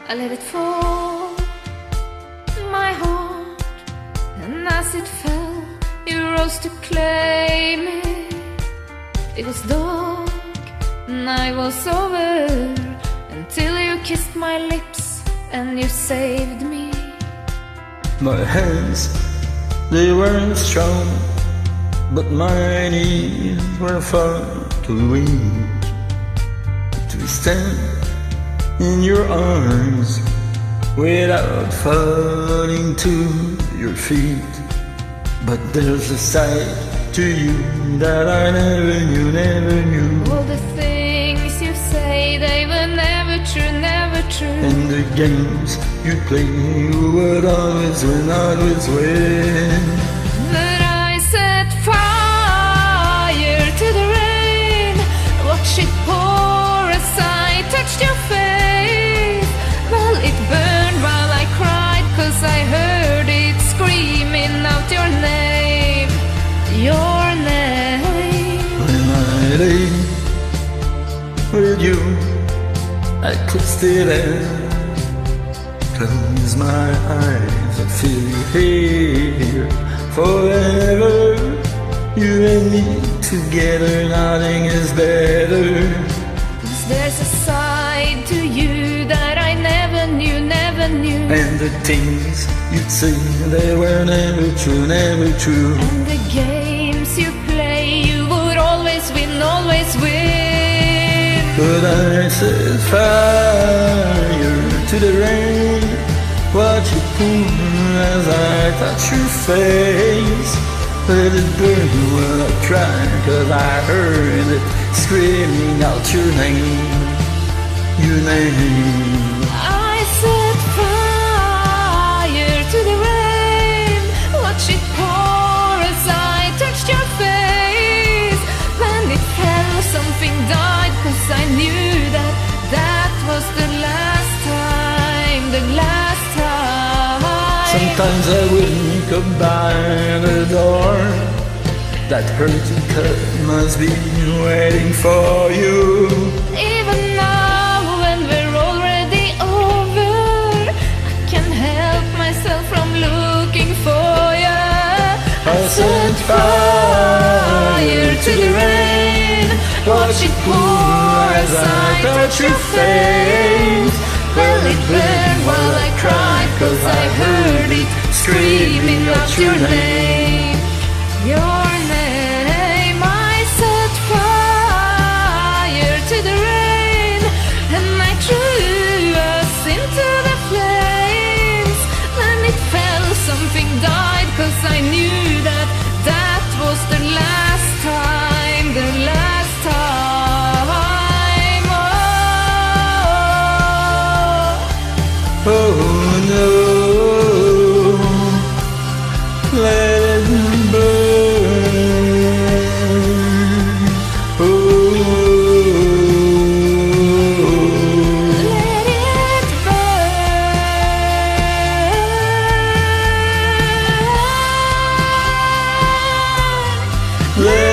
I let it fall, my heart, and as it fell, you rose to claim it. It was dark, and I was over, until you kissed my lips, and you saved me. My hands, they weren't strong, but my knees were far too weak to stand in your arms without falling to your feet. But there's a side to you that I never knew. All the things you say, they were never true, never true. And the games you play, you would always win, always win. But I set fire to the rain, watch it pour as I touched your face. Well, it burned while I cried, 'cause I heard it screaming out your name, your name. When I lay with you, I could still close my eyes. I feel you here forever. You and me together, nothing is better. 'Cause there's a side to you that I never knew, never knew. And the things you'd say, they were never true, never true. And the games you play, you would always win, always win. But I set fire to the rain, watch it pour as I touch your face. Let it burn while I cry, 'cause I heard it screaming out your name, your name. I set fire to the rain, watch it pour as I touched your face. When it fell, something died, 'cause I knew that that was the last time, the last time. Sometimes I wouldn't come by the door. That hurt to cut must be waiting for you. Even now, when we're already over, I can't help myself from looking for you. I set fire to the rain, watch it pour as I touch your face. Well, it burned while I cried, 'cause I heard it screaming out your name, your name. I set fire to the rain, and I threw us into the flames. When it fell, something died, 'cause I knew that that was the last time, the last time. Oh no, let it burn. Oh, Let it burn. let